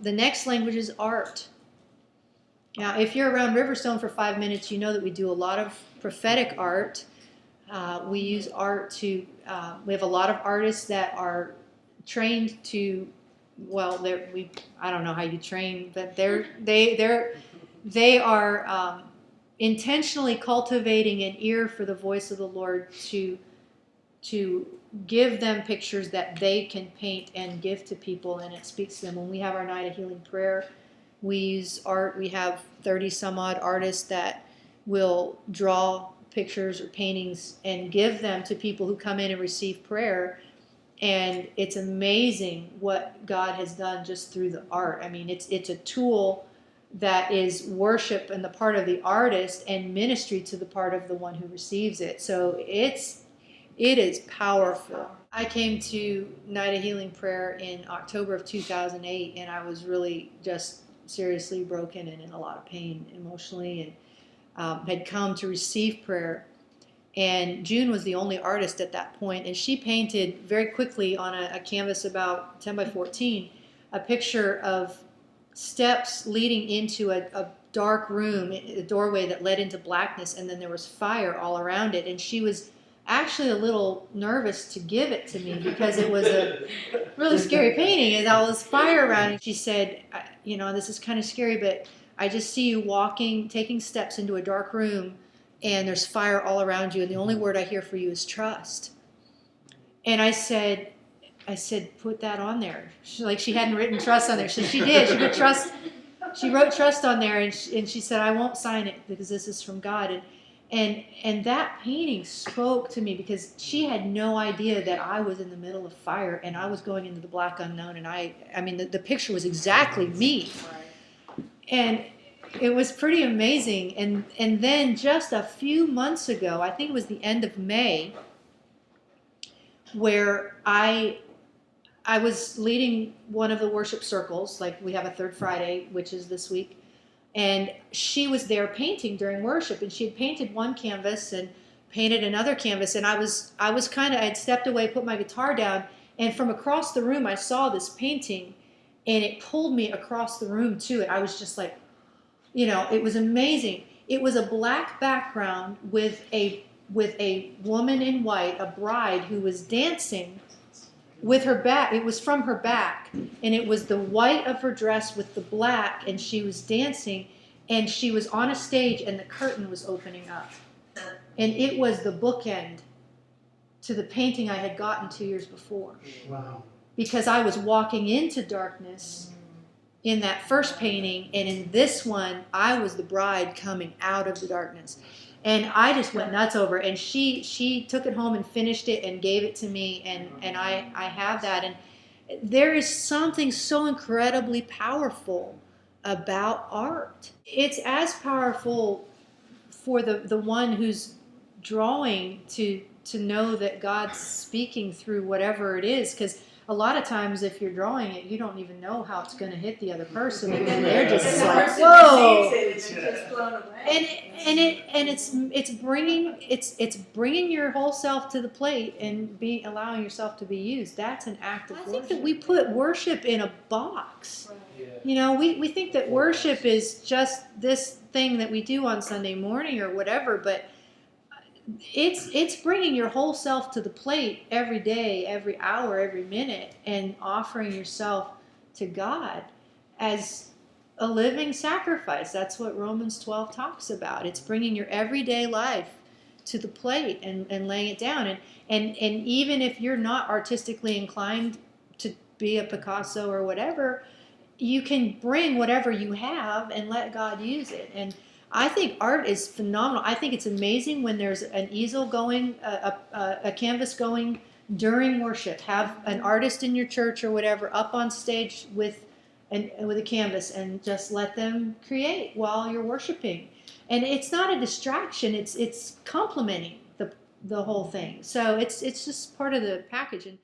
The next language is art. Now, if you're around Riverstone for 5 minutes, you know that we do a lot of prophetic art. We use art to, we have a lot of artists that are trained to, well, I don't know how you train, but they are intentionally cultivating an ear for the voice of the Lord to give them pictures that they can paint and give to people, and it speaks to them. When we have our night of healing prayer, we use art. We have 30 some odd artists that will draw pictures or paintings and give them to people who come in and receive prayer. And it's amazing what God has done just through the art. I mean, it's a tool that is worship on the part of the artist and ministry to the part of the one who receives it. So it is powerful. I came to Night of Healing Prayer in October of 2008, and I was really just seriously broken and in a lot of pain emotionally, and had come to receive prayer. And June was the only artist at that point, and she painted very quickly on a canvas about 10 by 14 a picture of steps leading into a dark room, a doorway that led into blackness, and then there was fire all around it. And she was actually a little nervous to give it to me because it was a really scary painting and all this fire around it. She said, you know, this is kind of scary, but I just see you walking, taking steps into a dark room, and there's fire all around you, and the only word I hear for you is trust. And I said, put that on there. She hadn't written trust on there. So she did. She put trust. She wrote trust on there, and she said, I won't sign it because this is from God. And that painting spoke to me because she had no idea that I was in the middle of fire and I was going into the black unknown. And I mean, the picture was exactly me. And it was pretty amazing. And then just a few months ago, I think it was the end of May, where I was leading one of the worship circles. Like, we have a third Friday, which is this week. And she was there painting during worship, and she had painted one canvas and painted another canvas. And I had stepped away, put my guitar down, and from across the room I saw this painting, and it pulled me across the room to it. I was just like, you know, it was amazing. It was a black background with a woman in white, a bride who was dancing with her back. It was from her back, and it was the white of her dress with the black, and she was dancing, and she was on a stage, and the curtain was opening up, and it was the bookend to the painting I had gotten 2 years before. Wow. Because I was walking into darkness in that first painting, and in this one I was the bride coming out of the darkness. And I just went nuts over it. And she took it home and finished it and gave it to me. And I have that. And there is something so incredibly powerful about art. It's as powerful for the one who's drawing to know that God's speaking through whatever it is. Because a lot of times if you're drawing it, you don't even know how it's going to hit the other person. And they're just like, whoa. It's just blown away. And it's bringing your whole self to the plate and allowing yourself to be used. That's an act of worship. I think that we put worship in a box. Yeah. You know, we think that worship is just this thing that we do on Sunday morning or whatever, but it's bringing your whole self to the plate every day, every hour, every minute, and offering yourself to God as a living sacrifice. That's what Romans 12 talks about. It's bringing your everyday life to the plate and laying it down. And even if you're not artistically inclined to be a Picasso or whatever, you can bring whatever you have and let God use it. And I think art is phenomenal. I think it's amazing when there's an easel going, a canvas going during worship. Have an artist in your church or whatever up on stage with a canvas and just let them create while you're worshiping. And it's not a distraction. It's complementing the whole thing. So it's just part of the package. And